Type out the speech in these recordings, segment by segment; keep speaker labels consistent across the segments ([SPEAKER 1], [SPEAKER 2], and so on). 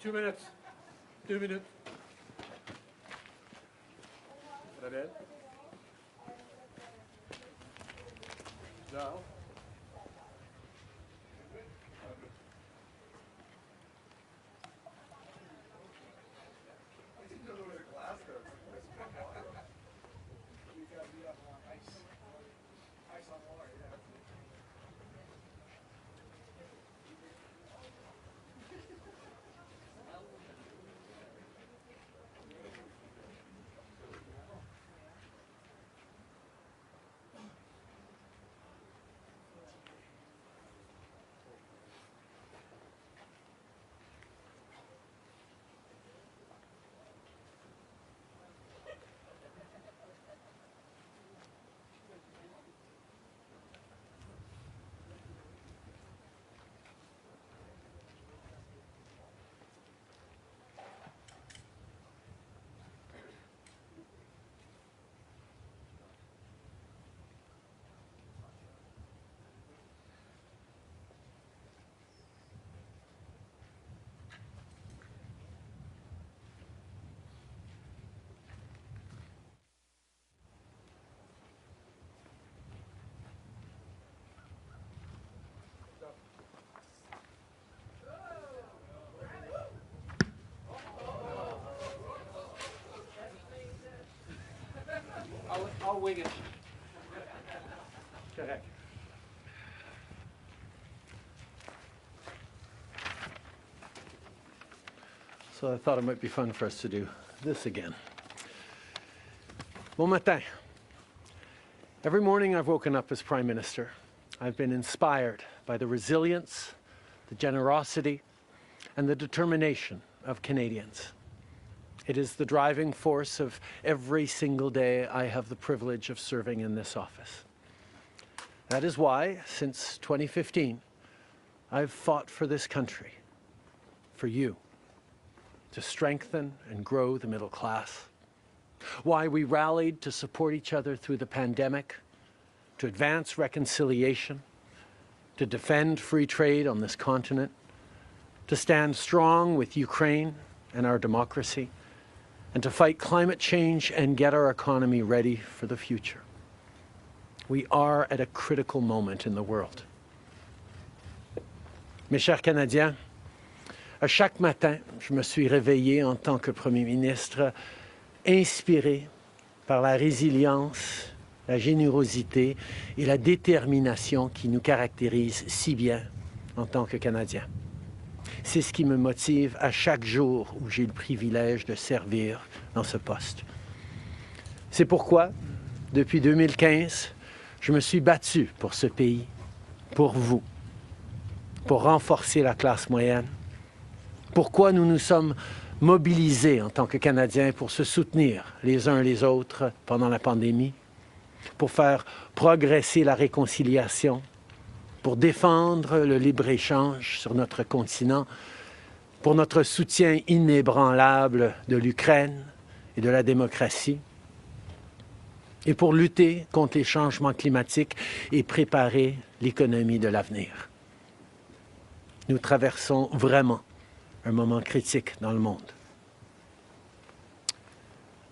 [SPEAKER 1] 2 minutes. 2 minutes. Is that it? No. I'll wing it. Correct. So I thought it might be fun for us to do this again. Bon matin. Every morning I've woken up as Prime Minister. I've been inspired by the resilience, the generosity, and the determination of Canadians. It is the driving force of every single day I have the privilege of serving in this office. That is why, since 2015, I've fought for this country, for you, to strengthen and grow the middle class. Why we rallied to support each other through the pandemic, to advance reconciliation, to defend free trade on this continent, to stand strong with Ukraine and our democracy, and to fight climate change and get our economy ready for the future. We are at a critical moment in the world. Mes chers Canadiens, à chaque matin, je me suis réveillé en tant que Premier ministre, inspiré par la résilience, la générosité et la détermination qui nous caractérisent si bien en tant que Canadiens. C'est ce qui me motive à chaque jour où j'ai le privilège de servir dans ce poste. C'est pourquoi, depuis 2015, je me suis battu pour ce pays, pour vous, pour renforcer la classe moyenne. Pourquoi nous nous sommes mobilisés en tant que Canadiens pour se soutenir les uns les autres pendant la pandémie, pour faire progresser la réconciliation, pour défendre le libre-échange sur notre continent, pour notre soutien inébranlable de l'Ukraine et de la démocratie, et pour lutter contre les changements climatiques et préparer l'économie de l'avenir. Nous traversons vraiment un moment critique dans le monde.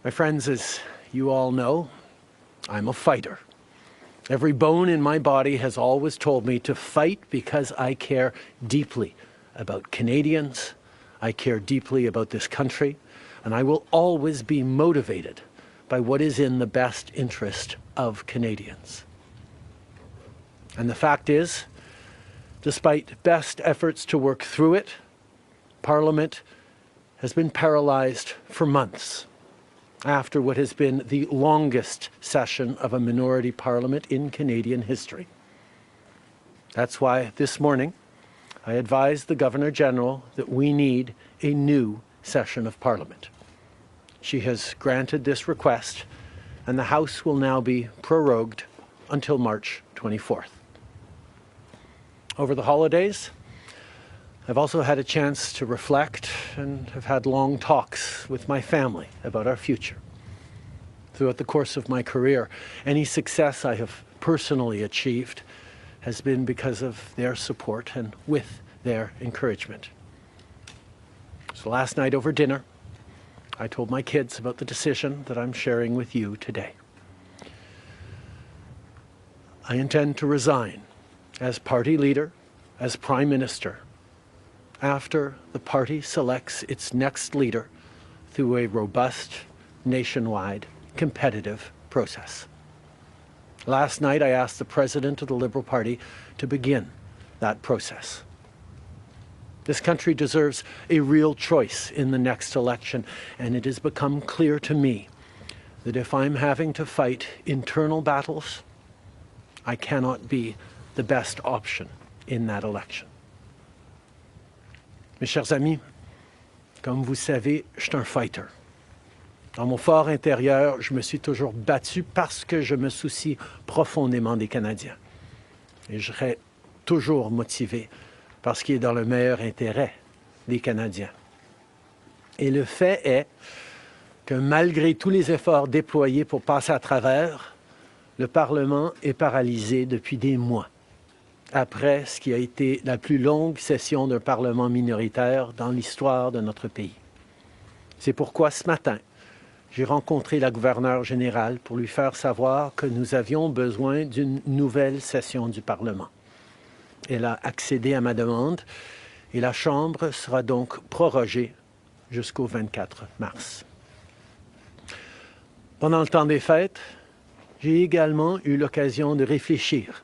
[SPEAKER 1] My friends, as you all know, I'm a fighter. Every bone in my body has always told me to fight because I care deeply about Canadians, I care deeply about this country, and I will always be motivated by what is in the best interest of Canadians. And the fact is, despite best efforts to work through it, Parliament has been paralyzed for months after what has been the longest session of a minority parliament in Canadian history. That's why this morning I advised the Governor-General that we need a new session of Parliament. She has granted this request, and the House will now be prorogued until March 24th. Over the holidays, I've also had a chance to reflect and have had long talks with my family about our future. Throughout the course of my career, any success I have personally achieved has been because of their support and with their encouragement. So last night over dinner, I told my kids about the decision that I'm sharing with you today. I intend to resign as party leader, as Prime Minister, after the party selects its next leader through a robust, nationwide, competitive process. Last night, I asked the President of the Liberal Party to begin that process. This country deserves a real choice in the next election, and it has become clear to me that if I'm having to fight internal battles, I cannot be the best option in that election. Mes chers amis, comme vous savez, je suis un fighter. Dans mon fort intérieur, je me suis toujours battu parce que je me soucie profondément des Canadiens. Et je serai toujours motivé par ce qui est dans le meilleur intérêt des Canadiens. Et le fait est que malgré tous les efforts déployés pour passer à travers, le Parlement est paralysé depuis des mois, après ce qui a été la plus longue session d'un Parlement minoritaire dans l'histoire de notre pays. C'est pourquoi ce matin, j'ai rencontré la gouverneure générale pour lui faire savoir que nous avions besoin d'une nouvelle session du Parlement. Elle a accédé à ma demande et la Chambre sera donc prorogée jusqu'au 24 mars. Pendant le temps des fêtes, j'ai également eu l'occasion de réfléchir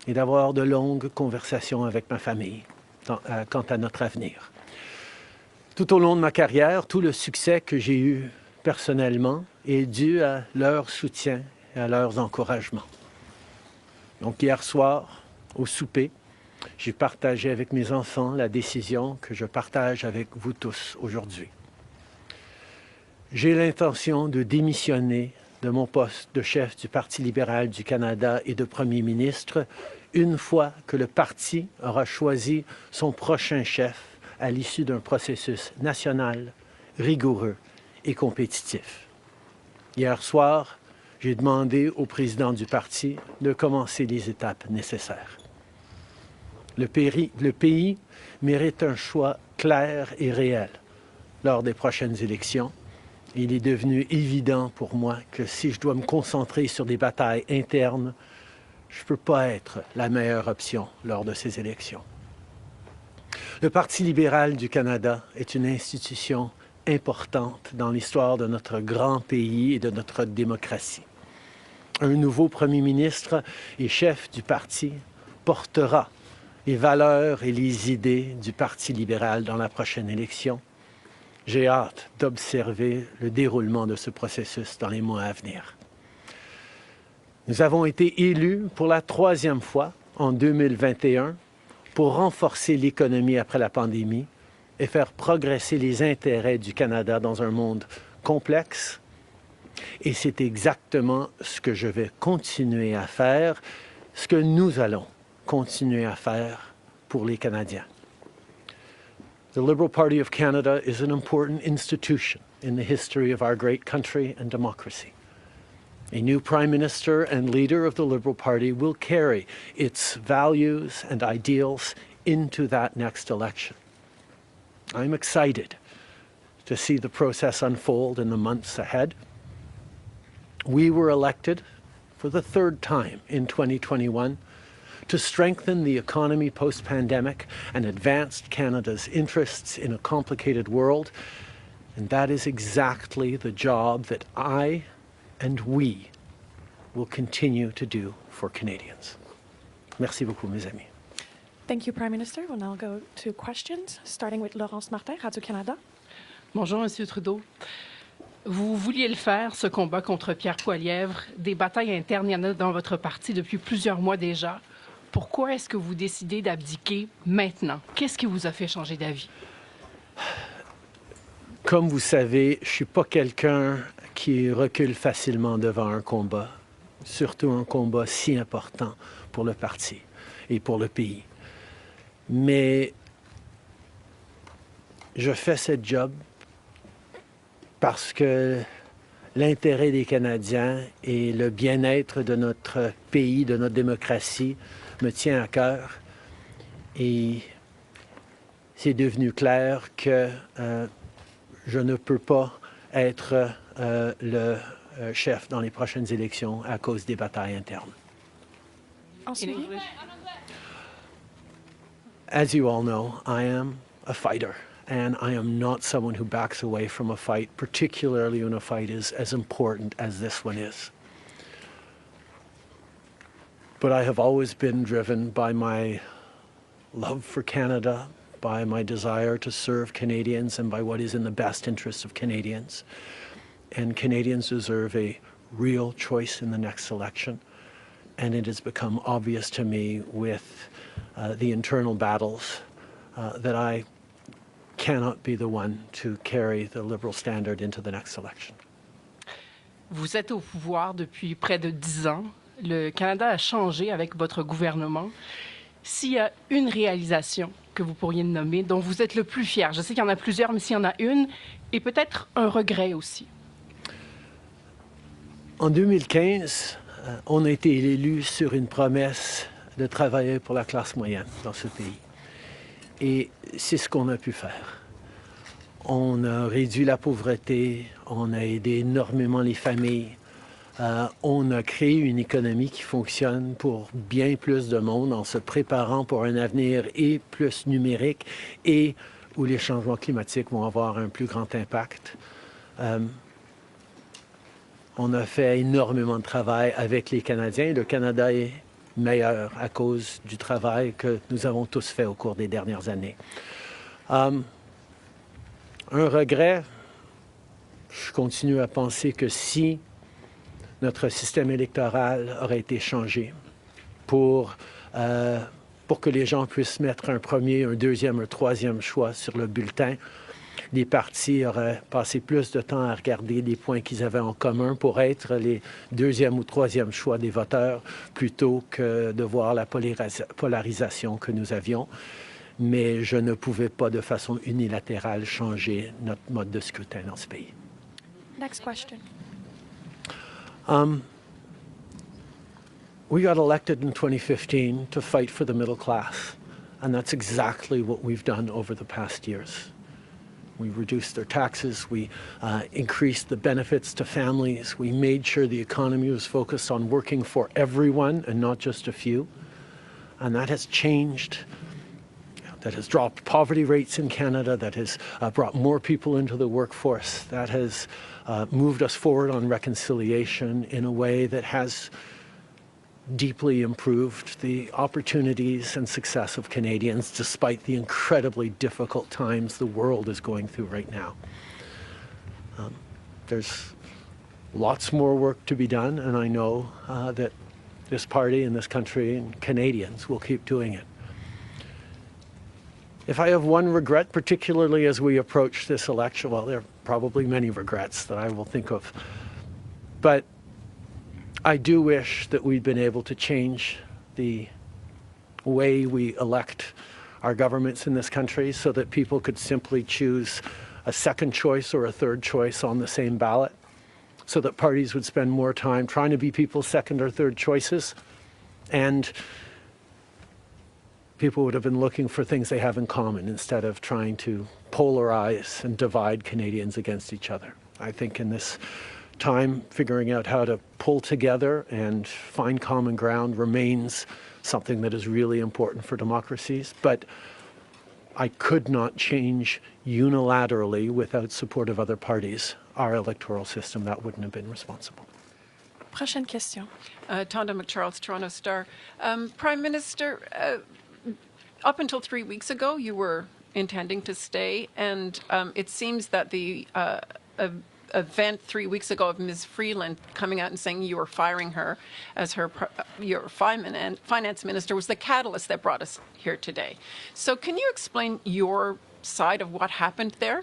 [SPEAKER 1] et d'avoir de longues conversations avec ma famille quant à notre avenir. Tout au long de ma carrière, tout le succès que j'ai eu personnellement est dû à leur soutien et à leurs encouragements. Donc hier soir, au souper, j'ai partagé avec mes enfants la décision que je partage avec vous tous aujourd'hui. J'ai l'intention de démissionner de mon poste de chef du Parti libéral du Canada et de Premier ministre une fois que le parti aura choisi son prochain chef à l'issue d'un processus national, rigoureux et compétitif. Hier soir, j'ai demandé au président du parti de commencer les étapes nécessaires. Le pays mérite un choix clair et réel lors des prochaines élections. Il est devenu évident pour moi que si je dois me concentrer sur des batailles internes, je ne peux pas être la meilleure option lors de ces élections. Le Parti libéral du Canada est une institution importante dans l'histoire de notre grand pays et de notre démocratie. Un nouveau premier ministre et chef du parti portera les valeurs et les idées du Parti libéral dans la prochaine élection. J'ai hâte d'observer le déroulement de ce processus dans les mois à venir. Nous avons été élus pour la 3e fois en 2021 pour renforcer l'économie après la pandémie et faire progresser les intérêts du Canada dans un monde complexe. Et c'est exactement ce que je vais continuer à faire, ce que nous allons continuer à faire pour les Canadiens. The Liberal Party of Canada is an important institution in the history of our great country and democracy. A new Prime Minister and leader of the Liberal Party will carry its values and ideals into that next election. I'm excited to see the process unfold in the months ahead. We were elected for the 3rd time in 2021 to strengthen the economy post-pandemic and advance Canada's interests in a complicated world. And that is exactly the job that I and we will continue to do for Canadians. Merci beaucoup, mes amis.
[SPEAKER 2] Thank you, Prime Minister. We'll now go to questions, starting with Laurence Martin, Radio-Canada.
[SPEAKER 3] Bonjour, Monsieur Trudeau. Vous vouliez le faire, ce combat contre Pierre Poilievre. Des batailles internes, il y en a dans votre parti depuis plusieurs mois déjà. Pourquoi est-ce que vous décidez d'abdiquer maintenant? Qu'est-ce qui vous a fait changer d'avis?
[SPEAKER 1] Comme vous savez, je ne suis pas quelqu'un qui recule facilement devant un combat, surtout un combat si important pour le parti et pour le pays. Mais je fais ce job parce que l'intérêt des Canadiens et le bien-être de notre pays, de notre démocratie, me tient à cœur. Et c'est devenu clair que je ne peux pas être le chef dans les prochaines élections à cause des batailles internes.
[SPEAKER 2] Ensuite,
[SPEAKER 1] As you all know, I am a fighter, and I am not someone who backs away from a fight, particularly when a fight is as important as this one is. But I have always been driven by my love for Canada, by my desire to serve Canadians, and by what is in the best interest of Canadians. And Canadians deserve a real choice in the next election. And it has become obvious to me with the internal battles that I cannot be the one to carry the Liberal standard into the next election.
[SPEAKER 3] Vous êtes au pouvoir depuis près de 10 ans. Le Canada a changé avec votre gouvernement. S'il y a une réalisation que vous pourriez nommer, dont vous êtes le plus fier, je sais qu'il y en a plusieurs, mais s'il y en a une, et peut-être un regret aussi.
[SPEAKER 1] En 2015, on a été élu sur une promesse de travailler pour la classe moyenne dans ce pays. Et c'est ce qu'on a pu faire. On a réduit la pauvreté, on a aidé énormément les familles, on a créé une économie qui fonctionne pour bien plus de monde en se préparant pour un avenir et plus numérique et où les changements climatiques vont avoir un plus grand impact. On a fait énormément de travail avec les Canadiens. Le Canada est meilleur à cause du travail que nous avons tous fait au cours des dernières années. Un regret, je continue à penser que si notre système électoral aurait été changé pour que les gens puissent mettre un premier, un deuxième, un troisième choix sur le bulletin, les partis auraient passé plus de temps à regarder les points qu'ils avaient en commun pour être les deuxième ou troisième choix des voteurs plutôt que de voir la polarisation que nous avions. Mais je ne pouvais pas de façon unilatérale changer notre mode de scrutin dans ce pays.
[SPEAKER 2] next question.
[SPEAKER 1] We got elected in 2015 to fight for the middle class, and that's exactly what we've done over the past years. We reduced their taxes, we increased the benefits to families, we made sure the economy was focused on working for everyone and not just a few, and that has changed. That has dropped poverty rates in Canada, that has brought more people into the workforce, that has moved us forward on reconciliation in a way that has deeply improved the opportunities and success of Canadians despite the incredibly difficult times the world is going through right now. There's lots more work to be done, and I know that this party and this country and Canadians will keep doing it. If I have one regret, particularly as we approach this election, well, there are probably many regrets that I will think of, but I do wish that we'd been able to change the way we elect our governments in this country so that people could simply choose a second choice or a third choice on the same ballot, so that parties would spend more time trying to be people's second or third choices, and people would have been looking for things they have in common instead of trying to polarize and divide Canadians against each other. I think in this time, figuring out how to pull together and find common ground remains something that is really important for democracies. But I could not change unilaterally without support of other parties our electoral system. That wouldn't have been responsible.
[SPEAKER 2] Prochaine question.
[SPEAKER 4] Tonda McCharles, Toronto Star. Prime Minister, up until 3 weeks ago, you were intending to stay, and it seems that the event 3 weeks ago of Ms. Freeland coming out and saying you were firing her as your finance minister was the catalyst that brought us here today. So can you explain your side of what happened there?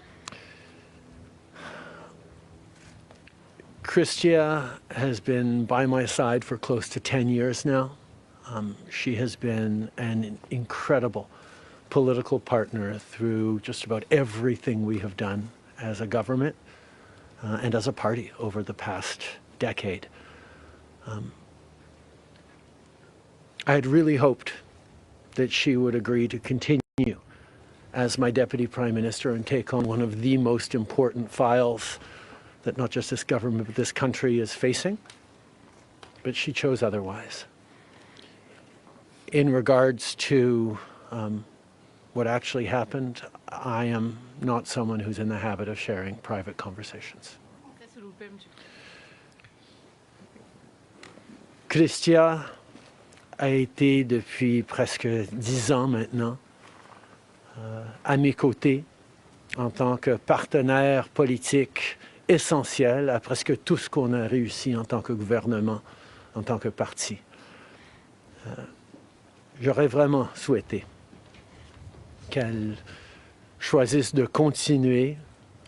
[SPEAKER 1] Chrystia has been by my side for close to 10 years now. She has been an incredible political partner through just about everything we have done as a government and as a party over the past decade. I had really hoped that she would agree to continue as my Deputy Prime Minister and take on one of the most important files that not just this government but this country is facing. But she chose otherwise. In regards to what actually happened, I am not someone who's in the habit of sharing private conversations. Chrystia a été depuis presque 10 ans maintenant à mes côtés en tant que partenaire politique essentiel à presque tout ce qu'on a réussi en tant que gouvernement, en tant que parti. J'aurais vraiment souhaité qu'elle choisisse de continuer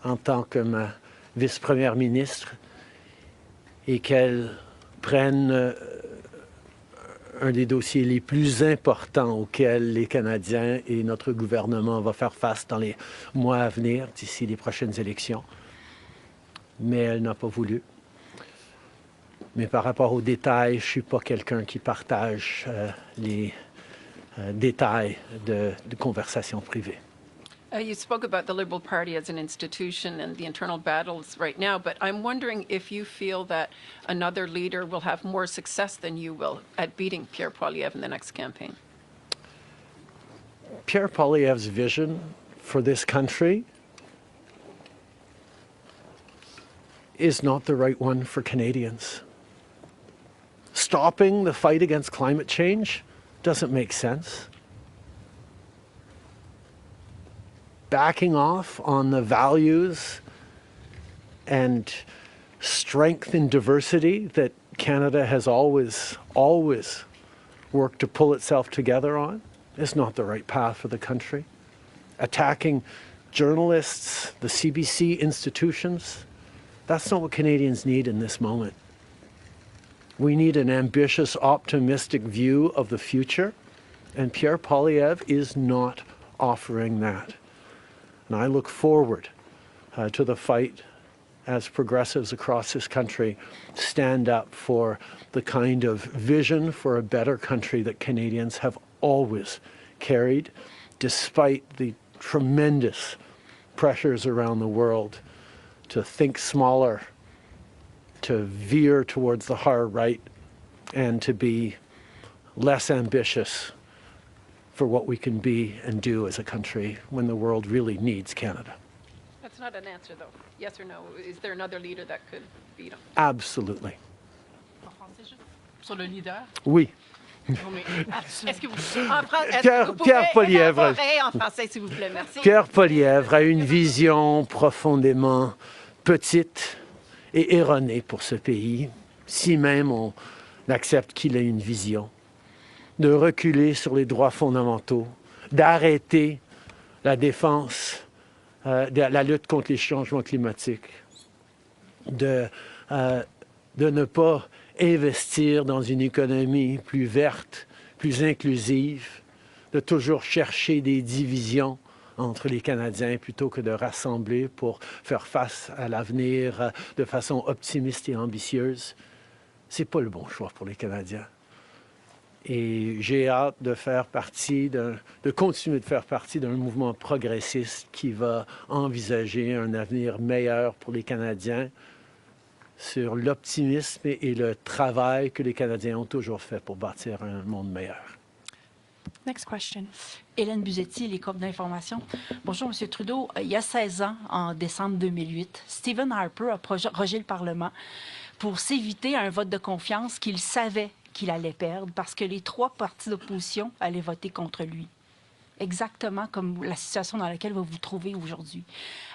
[SPEAKER 1] en tant que ma vice-première ministre et qu'elle prenne un des dossiers les plus importants auxquels les Canadiens et notre gouvernement vont faire face dans les mois à venir, d'ici les prochaines élections. Mais elle n'a pas voulu. Mais par rapport aux détails, je ne suis pas quelqu'un qui partage les détails de conversations privées.
[SPEAKER 4] You spoke about the Liberal Party as an institution and the internal battles right now, but I'm wondering if you feel that another leader will have more success than you will at beating Pierre Poilievre in the next campaign.
[SPEAKER 1] Pierre Poilievre's vision for this country is not the right one for Canadians. Stopping the fight against climate change doesn't make sense. Backing off on the values and strength in diversity that Canada has always worked to pull itself together on is not the right path for the country. Attacking journalists, the CBC institutions, that's not what Canadians need in this moment. We need an ambitious, optimistic view of the future, and Pierre Poilievre is not offering that. And I look forward to the fight as progressives across this country stand up for the kind of vision for a better country that Canadians have always carried, despite the tremendous pressures around the world to think smaller, to veer towards the hard right, and to be less ambitious for what we can be and do as a country when the world really needs Canada.
[SPEAKER 4] That's not an answer, though. Yes or no? Is there another leader that could beat him?
[SPEAKER 1] Absolutely.
[SPEAKER 3] Sur le leader?
[SPEAKER 1] Oui.
[SPEAKER 3] Est-ce que vous...
[SPEAKER 1] Pierre Poilievre.
[SPEAKER 4] En français, s'il vous plaît, merci.
[SPEAKER 1] Pierre Poilievre a une vision profondément petite et erronée pour ce pays, si même on accepte qu'il ait une vision, de reculer sur les droits fondamentaux, d'arrêter la défense, la lutte contre les changements climatiques, de ne pas investir dans une économie plus verte, plus inclusive, de toujours chercher des divisions entre les Canadiens plutôt que de rassembler pour faire face à l'avenir de façon optimiste et ambitieuse. C'est pas le bon choix pour les Canadiens. Et j'ai hâte de continuer de faire partie d'un mouvement progressiste qui va envisager un avenir meilleur pour les Canadiens sur l'optimisme et le travail que les Canadiens ont toujours fait pour bâtir un monde meilleur.
[SPEAKER 2] Next question.
[SPEAKER 5] Hélène Buzetti, les corps d'information. Bonjour, M. Trudeau. Il y a 16 ans, en décembre 2008, Stephen Harper a prorogé le Parlement pour s'éviter un vote de confiance qu'il savait qu'il allait perdre parce que les 3 partis d'opposition allaient voter contre lui. Exactement comme la situation dans laquelle vous vous trouvez aujourd'hui.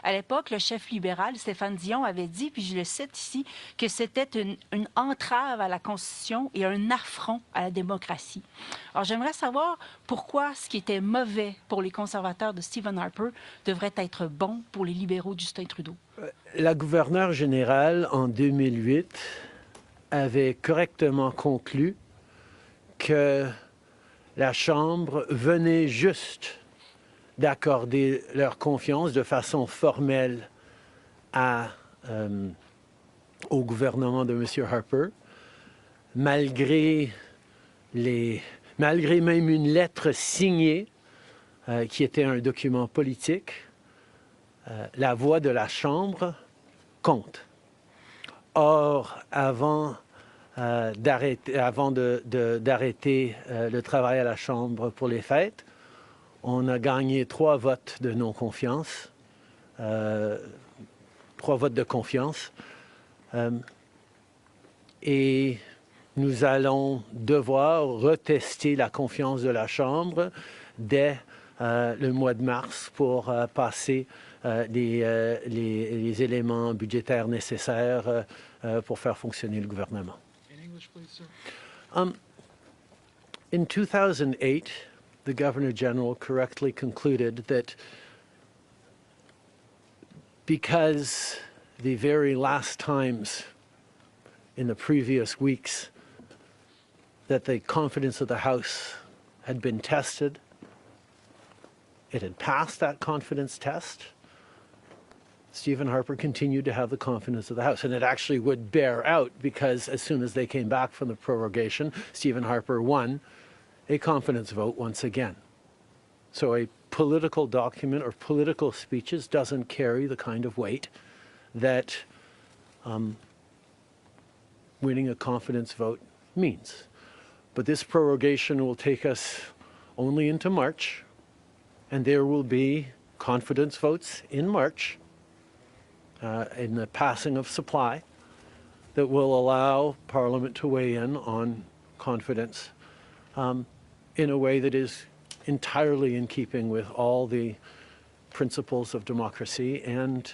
[SPEAKER 5] À l'époque, le chef libéral, Stéphane Dion, avait dit, puis je le cite ici, que c'était une entrave à la Constitution et un affront à la démocratie. Alors, j'aimerais savoir pourquoi ce qui était mauvais pour les conservateurs de Stephen Harper devrait être bon pour les libéraux de Justin Trudeau.
[SPEAKER 1] La gouverneure générale, en 2008, avait correctement conclu que la Chambre venait juste d'accorder leur confiance de façon formelle au gouvernement de M. Harper, malgré même une lettre signée qui était un document politique, la voix de la Chambre compte. Or, avant d'arrêter le travail à la Chambre pour les fêtes, on a gagné 3 votes de non-confiance, 3 votes de confiance, et nous allons devoir retester la confiance de la Chambre dès le mois de mars pour passer les éléments budgétaires nécessaires pour faire fonctionner le gouvernement. In 2008, the Governor General correctly concluded that because the very last times in the previous weeks that the confidence of the House had been tested, it had passed that confidence test, Stephen Harper continued to have the confidence of the House. And it actually would bear out because as soon as they came back from the prorogation, Stephen Harper won a confidence vote once again. So a political document or political speeches doesn't carry the kind of weight that winning a confidence vote means. But this prorogation will take us only into March, and there will be confidence votes in March in the passing of supply that will allow Parliament to weigh in on confidence in a way that is entirely in keeping with all the principles of democracy and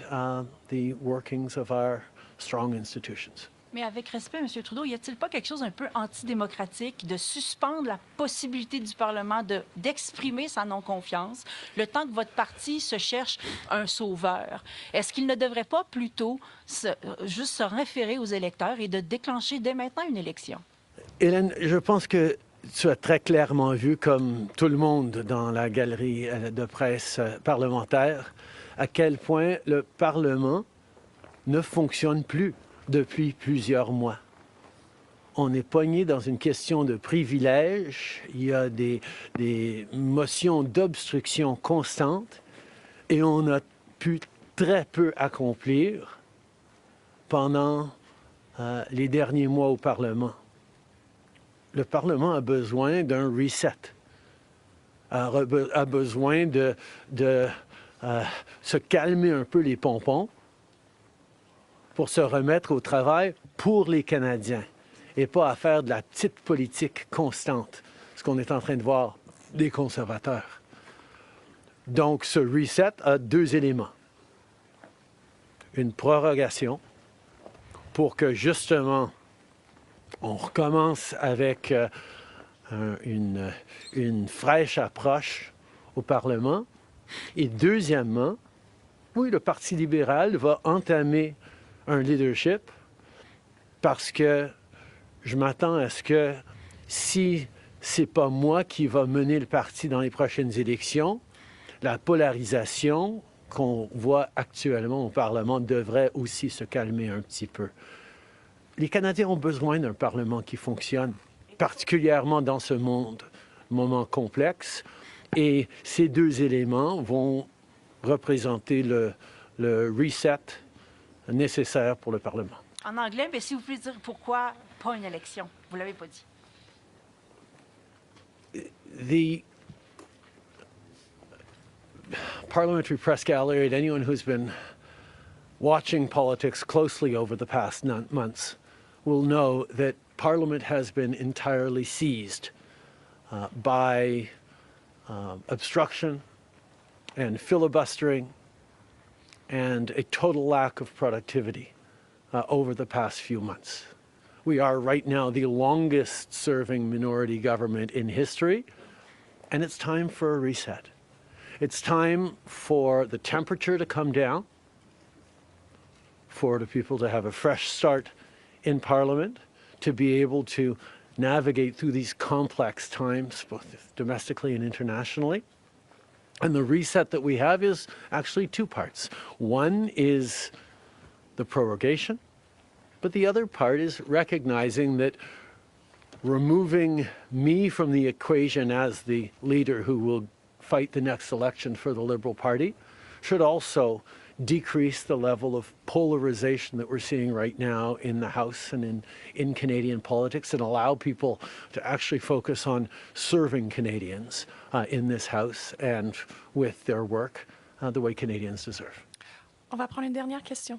[SPEAKER 1] the workings of our strong institutions.
[SPEAKER 5] Mais avec respect, M. Trudeau, y a-t-il pas quelque chose un peu antidémocratique de suspendre la possibilité du Parlement d'exprimer sa non-confiance le temps que votre parti se cherche un sauveur? Est-ce qu'il ne devrait pas plutôt juste se référer aux électeurs et de déclencher dès maintenant une élection?
[SPEAKER 1] Hélène, je pense que tu as très clairement vu, comme tout le monde dans la galerie de presse parlementaire, à quel point le Parlement ne fonctionne plus depuis plusieurs mois. On est pogné dans une question de privilège, il y a des motions d'obstruction constantes et on a pu très peu accomplir pendant les derniers mois au Parlement. Le Parlement a besoin d'un reset, a besoin de se calmer un peu les pompons pour se remettre au travail pour les Canadiens et pas à faire de la petite politique constante, ce qu'on est en train de voir des conservateurs. Donc, ce reset a 2 éléments. Une prorogation pour que, justement, on recommence avec une fraîche approche au Parlement. Et deuxièmement, oui, le Parti libéral va entamer un leadership parce que je m'attends à ce que si c'est pas moi qui va mener le parti dans les prochaines élections, la polarisation qu'on voit actuellement au Parlement devrait aussi se calmer un petit peu. Les Canadiens ont besoin d'un Parlement qui fonctionne, particulièrement dans ce moment complexe, et ces 2 éléments vont représenter le reset nécessaire pour le Parlement.
[SPEAKER 5] En anglais, mais si vous pouvez dire pourquoi pas une élection, vous ne l'avez pas dit.
[SPEAKER 1] The parliamentary press gallery and anyone who's been watching politics closely over the past months will know that Parliament has been entirely seized by obstruction and filibustering and a total lack of productivity over the past few months. We are right now the longest serving minority government in history, and it's time for a reset. It's time for the temperature to come down, for the people to have a fresh start in Parliament, to be able to navigate through these complex times, both domestically and internationally. And the reset that we have is actually 2 parts. One is the prorogation, but the other part is recognizing that removing me from the equation as the leader who will fight the next election for the Liberal Party should also decrease the level of polarization that we're seeing right now in the House and in Canadian politics, and allow people to actually focus on serving Canadians in this House and with their work the way Canadians deserve.
[SPEAKER 2] On va prendre une dernière question.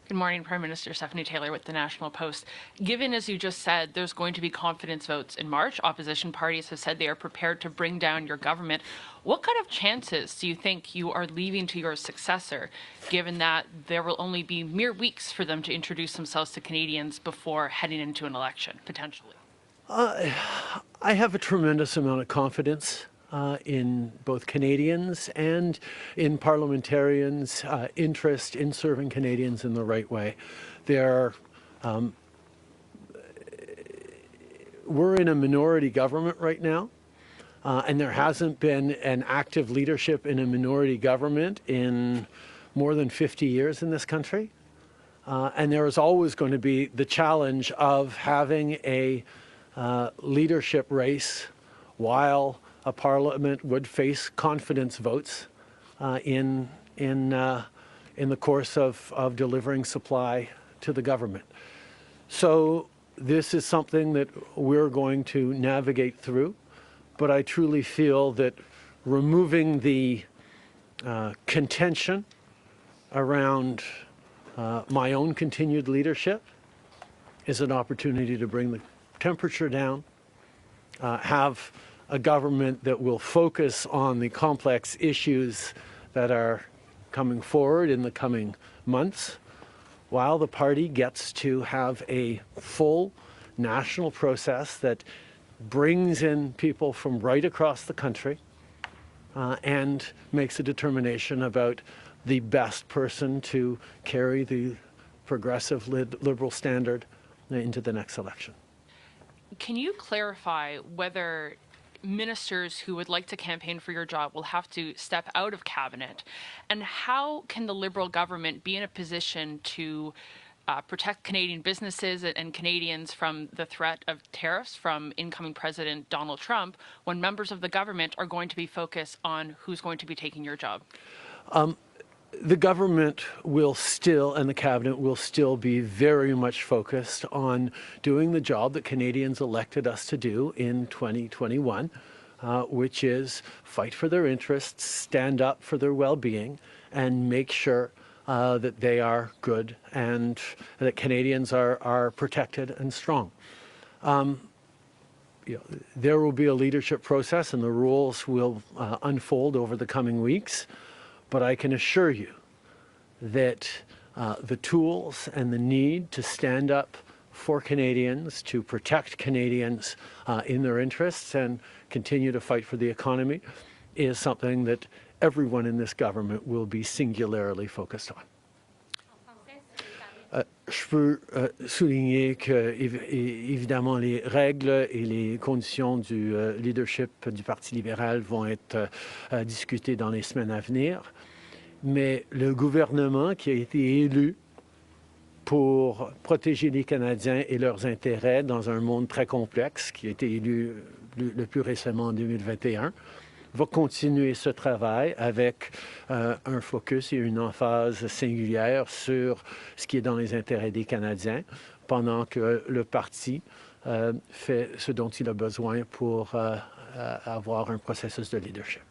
[SPEAKER 6] Good morning, Prime Minister. Stephanie Taylor with the National Post. Given, as you just said, there's going to be confidence votes in March, opposition parties have said they are prepared to bring down your government. What kind of chances do you think you are leaving to your successor, given that there will only be mere weeks for them to introduce themselves to Canadians before heading into an election, potentially?
[SPEAKER 1] I have a tremendous amount of confidence in both Canadians and in parliamentarians' interest in serving Canadians in the right way. We're in a minority government right now, and there hasn't been an active leadership in a minority government in more than 50 years in this country. And there is always going to be the challenge of having a leadership race while a parliament would face confidence votes in the course of delivering supply to the government. So this is something that we're going to navigate through, but I truly feel that removing the contention around my own continued leadership is an opportunity to bring the temperature down, have a government that will focus on the complex issues that are coming forward in the coming months, while the party gets to have a full national process that brings in people from right across the country and makes a determination about the best person to carry the progressive Liberal standard into the next election.
[SPEAKER 6] Can you clarify whether ministers who would like to campaign for your job will have to step out of cabinet? And how can the Liberal government be in a position to protect Canadian businesses and Canadians from the threat of tariffs from incoming President Donald Trump when members of the government are going to be focused on who's going to be taking your job?
[SPEAKER 1] The government will still, and the cabinet will still be very much focused on doing the job that Canadians elected us to do in 2021, which is fight for their interests, stand up for their well-being, and make sure that they are good and that Canadians are protected and strong. There will be a leadership process and the rules will unfold over the coming weeks. But I can assure you that the tools and the need to stand up for Canadians, to protect Canadians in their interests and continue to fight for the economy is something that everyone in this government will be singularly focused on. Je peux souligner que, évidemment, les règles et les conditions du leadership du Parti libéral vont être discutées dans les semaines à venir. Mais le gouvernement qui a été élu pour protéger les Canadiens et leurs intérêts dans un monde très complexe, qui a été élu le plus récemment en 2021, va continuer ce travail avec un focus et une emphase singulière sur ce qui est dans les intérêts des Canadiens, pendant que le parti fait ce dont il a besoin pour avoir un processus de leadership.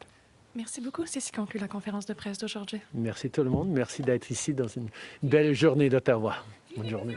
[SPEAKER 2] Merci beaucoup. C'est ce qui conclut la conférence de presse d'aujourd'hui.
[SPEAKER 1] Merci tout le monde. Merci d'être ici dans une belle journée d'Ottawa. Bonne journée.